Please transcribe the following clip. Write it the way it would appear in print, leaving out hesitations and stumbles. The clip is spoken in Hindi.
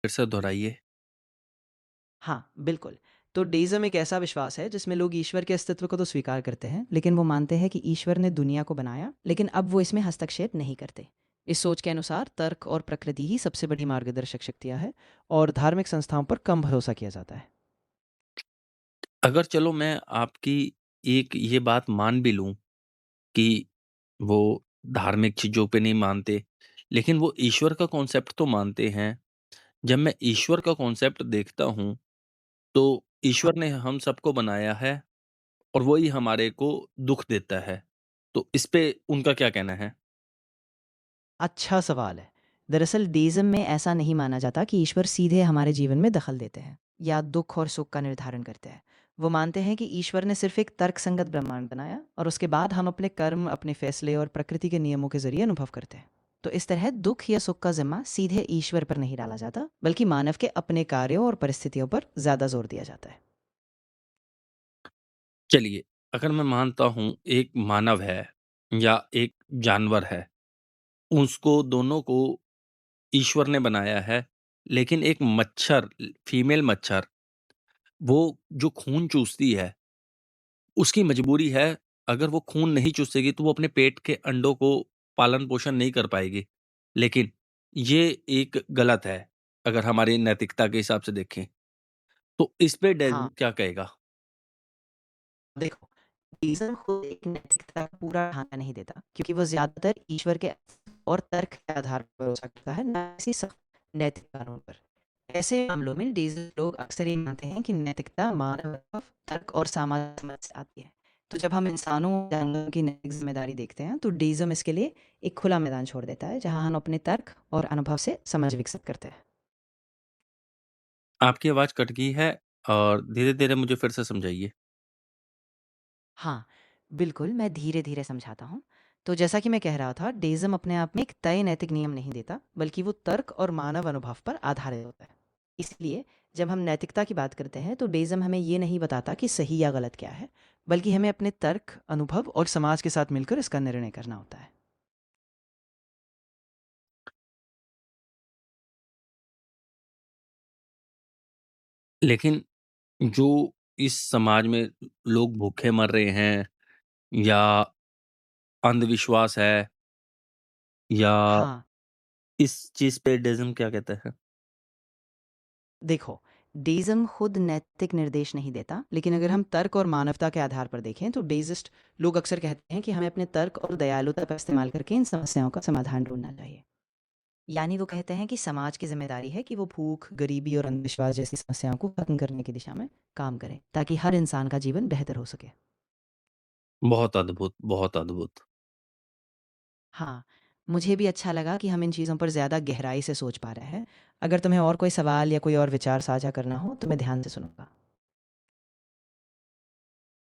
फिर से दोहराइए। हाँ, बिल्कुल। तो डेइज़्म एक ऐसा विश्वास है जिसमें लोग ईश्वर के अस्तित्व को तो स्वीकार करते हैं, लेकिन वो मानते हैं कि ईश्वर ने दुनिया को बनाया, लेकिन अब वो इसमें हस्तक्षेप नहीं करते। इस सोच के अनुसार तर्क और प्रकृति ही सबसे बड़ी मार्गदर्शक शक्तियाँ हैं और धार्मिक संस्थाओं पर कम भरोसा किया जाता है। अगर चलो मैं आपकी एक ये बात मान भी लूँ कि वो धार्मिक चीज़ों पे नहीं मानते, लेकिन वो ईश्वर का कॉन्सेप्ट तो मानते हैं। जब मैं ईश्वर का कॉन्सेप्ट देखता हूँ, तो हाँ, ईश्वर ने हम सबको बनाया है और वही हमारे को दुःख देता है। तो इस पे उनका क्या कहना है? अच्छा सवाल है। दरअसल डेइज़्म में ऐसा नहीं माना जाता कि ईश्वर सीधे हमारे जीवन में दखल देते हैं या दुख और सुख का निर्धारण करते हैं। वो मानते हैं कि ईश्वर ने सिर्फ एक तर्कसंगत ब्रह्मांड बनाया और उसके बाद हम अपने कर्म, अपने फैसले और प्रकृति के नियमों के जरिए अनुभव करते हैं। तो इस तरह दुख या सुख का जिम्मा सीधे ईश्वर पर नहीं डाला जाता, बल्कि मानव के अपने कार्यों और परिस्थितियों पर ज्यादा जोर दिया जाता है। चलिए, अगर मैं मानता हूँ एक मानव है या एक जानवर है, उसको दोनों को ईश्वर ने बनाया है, लेकिन एक मच्छर फीमेल मच्छर, वो जो खून चूसती है, उसकी मजबूरी है, अगर वो खून नहीं चूसेगी तो वो अपने पेट के अंडों को पालन-पोषण नहीं कर पाएगी। लेकिन ये एक गलत है, अगर हमारी नैतिकता के हिसाब से देखें। तो इस पे हाँ, डेज़ क्या कहेगा? देखो, डेइज़्म खुद एक नैतिकता का पूरा ढांचा नहीं देता, क्योंकि वो ज्यादातर ईश्वर के और तर्क के आधार पर भरोसा करता है, न किसी सख्त नैतिक कानून पर। ऐसे मामलों में डेज़ लोग अक्सर ये मानते हैं कि नैतिकता मानव तर्क और सामाजिक समझ से आती है। तो जब हम इंसानों और जानवरों की नैतिक जिम्मेदारी देखते हैं, तो डेज़्म इसके लिए एक खुला मैदान छोड़ देता है, जहां हम अपने तर्क और अनुभव से समझ विकसित करते हैं। आपकी आवाज़ कट गई है और धीरे-धीरे मुझे फिर से समझाइए। हाँ, बिल्कुल, मैं धीरे-धीरे समझाता हूँ। तो जैसा कि मैं कह रहा था, डेइज़्म अपने आप में एक तय नैतिक नियम नहीं देता, बल्कि वो तर्क और मानव अनुभव पर आधारित होता है। इसलिए जब हम नैतिकता की बात करते हैं, तो डेइज़्म हमें ये नहीं बताता कि सही या गलत क्या है, बल्कि हमें अपने तर्क, अनुभव और समाज के साथ मिलकर इसका निर्णय करना होता है। लेकिन जो इस समाज में लोग भूखे मर रहे हैं या अंधविश्वास है या हाँ, इस चीज़ पे डेज़िज्म क्या कहता है? देखो, डेइज़्म खुद नैतिक निर्देश नहीं देता, लेकिन अगर हम तर्क और मानवता के आधार पर देखें, तो डेइज़िस्ट लोग अक्सर कहते हैं कि हमें अपने तर्क और दयालुता का इस्तेमाल करके इन समस्याओं का समाधान ढूँढना चाहिए। यानी वो कहते हैं कि समाज की ज़िम्मेदारी है कि वो भूख, गरीबी और अंधविश्वास जैसी समस्याओं को खत्म करने की दिशा में काम करे, ताकि हर इंसान का जीवन बेहतर हो सके। बहुत अद्भुत, बहुत अद्भुत। हाँ, मुझे भी अच्छा लगा कि हम इन चीज़ों पर ज़्यादा गहराई से सोच पा रहे हैं। अगर तुम्हें और कोई सवाल या कोई और विचार साझा करना हो, तो मैं ध्यान से सुनूँगा।